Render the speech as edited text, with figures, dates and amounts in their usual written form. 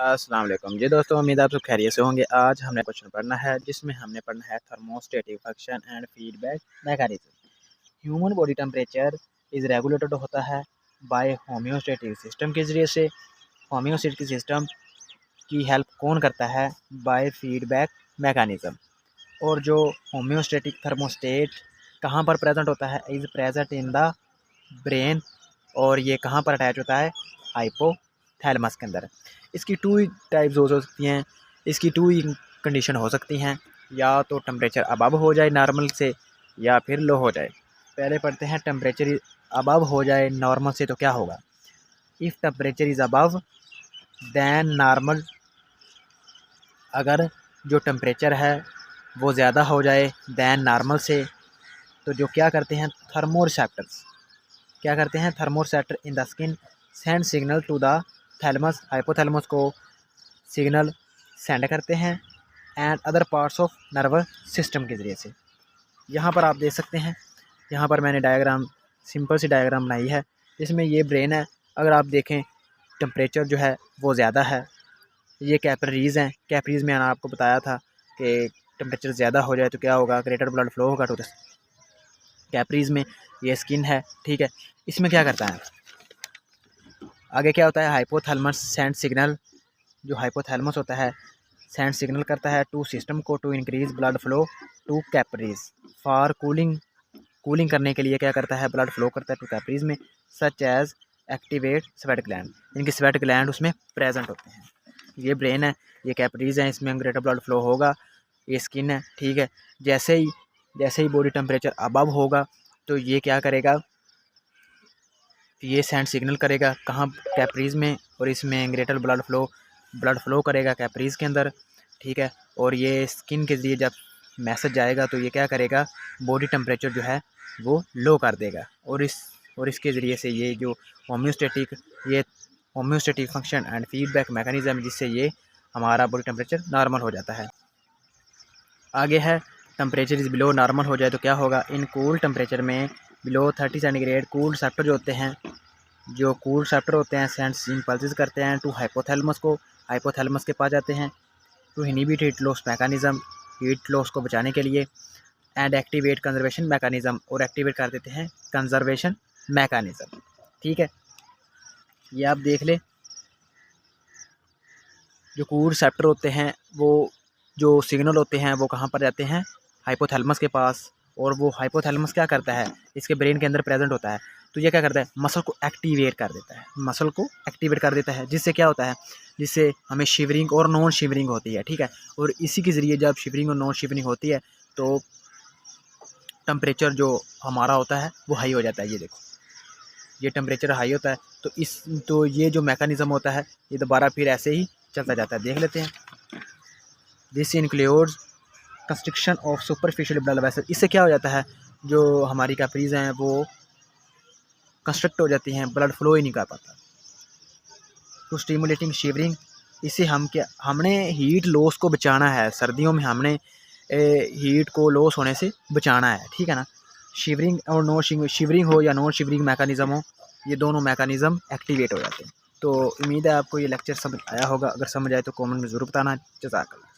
अस्सलाम वालेकुम जी दोस्तों, उम्मीद आप सब खैरियत से होंगे। आज हमने क्वेश्चन पढ़ना है जिसमें हमने पढ़ना है thermostatic function and feedback mechanism. Human body temperature is regulated होता है बाय होम्योस्टेटिक सिस्टम के ज़रिए से। होम्योस्टेटिक सिस्टम की हेल्प कौन करता है? By feedback mechanism. और जो होम्योस्टेटिक थर्मोस्टेट कहाँ पर प्रेजेंट होता है? Is present in the brain. और ये कहाँ पर अटैच होता है? हाइपोथैलेमस के अंदर। इसकी टू टाइप्स हो सकती हैं, इसकी टू कंडीशन हो सकती हैं, या तो टेम्परेचर अबव हो जाए नॉर्मल से या फिर लो हो जाए। पहले पढ़ते हैं टेम्परेचर अबव हो जाए नॉर्मल से तो क्या होगा। If temperature is above than normal, अगर जो टेम्परेचर है वो ज़्यादा हो जाए दैन नॉर्मल से, तो जो क्या करते हैं थर्मोरिसेप्टर्स क्या करते हैं, thermoreceptor in the skin send signal to the thalamus, hypothalamus को सिग्नल सेंड करते हैं and other parts of nervous system के ज़रिए से। यहाँ पर आप देख सकते हैं, यहाँ पर मैंने डायग्राम सिंपल सी डायग्राम बनाई है जिसमें ये ब्रेन है। अगर आप देखें टेम्परेचर जो है वो ज़्यादा है, ये कैपिलरीज़ हैं। कैपिलरीज़ में मैंने आपको बताया था कि टेम्परेचर ज़्यादा हो जाए तो क्या होगा, ग्रेटर ब्लड फ्लो होगा टू द कैपिलरीज़ में। ये स्किन है, ठीक है। इसमें क्या करता है, आगे क्या होता है, हाइपोथैलेमस सेंड सिग्नल, जो हाइपोथैलेमस होता है सेंड सिग्नल करता है टू सिस्टम को to increase blood flow to capillaries for cooling करने के लिए क्या करता है, ब्लड फ्लो करता है टू कैपिलरीज में, such as activate sweat gland. इनके स्वेट ग्लैंड उसमें प्रेजेंट होते हैं। ये ब्रेन है, ये कैपिलरीज हैं, इसमें ग्रेटर ब्लड फ्लो होगा। ये स्किन है, ठीक है। जैसे ही बॉडी टेम्परेचर अबव होगा तो ये क्या करेगा, ये सेंड सिग्नल करेगा कहाँ, कैपिलरीज में, और इसमें ग्रेटर ब्लड फ्लो करेगा कैपिलरीज के अंदर, ठीक है। और ये स्किन के ज़रिए जब मैसेज जाएगा तो ये क्या करेगा, बॉडी टेम्परेचर जो है वो लो कर देगा। और इसके ज़रिए से ये जो homeostatic function and feedback mechanism, जिससे ये हमारा बॉडी टेम्परेचर नॉर्मल हो जाता है। आगे है टेम्परेचर इज़ बिलो नॉर्मल हो जाए तो क्या होगा। इन कूल टेम्परेचर में बिलो 30 सेंटीग्रेड कूल रिसेप्टर जो होते हैं, सेंड इम्पल्सेस करते हैं टू हाइपोथैलेमस को, हाइपोथैलेमस के पास जाते हैं to inhibit heat loss mechanism, heat loss को बचाने के लिए, एंड एक्टिवेट कंजर्वेशन मैकेनिज्म, और एक्टिवेट कर देते हैं कंजर्वेशन मैकेनिज्म, ठीक है। ये आप देख ले, जो कूल रिसेप्टर होते हैं वो जो सिग्नल होते हैं वो कहाँ पर जाते हैं, हाइपोथैलेमस के पास। और वो हाइपोथैलेमस क्या करता है, इसके ब्रेन के अंदर प्रेजेंट होता है, तो ये क्या करता है, मसल को एक्टिवेट कर देता है, जिससे क्या होता है, जिससे हमें शिवरिंग और नॉन शिवरिंग होती है, ठीक है। और इसी के ज़रिए जब शिवरिंग और नॉन शिवरिंग होती है तो टेम्परेचर जो हमारा होता है वो हाई हो जाता है। ये देखो, ये टेम्परेचर हाई होता है तो ये जो मैकेनिज़्म होता है ये दोबारा फिर ऐसे ही चलता जाता है। देख लेते हैं, this includes construction of superficial blood vessel. इससे क्या हो जाता है, जो हमारी कैपिलरीज हैं वो कंस्ट्रक्ट हो जाती हैं, ब्लड फ्लो ही नहीं कर पाता। तो स्टिमुलेटिंग शिवरिंग, इससे हमने हीट लॉस को बचाना है। सर्दियों में हमने हीट को लॉस होने से बचाना है, ठीक है ना। शिवरिंग और नॉन शिवरिंग हो या नॉन शिवरिंग मैकेनिज़्म हो, ये दोनों मैकेनिज़्म एक्टिवेट हो जाते हैं। तो उम्मीद है आपको ये लेक्चर समझ आया होगा। अगर समझ आए तो कमेंट में ज़रूर बताना। जज़ाकल्लाह।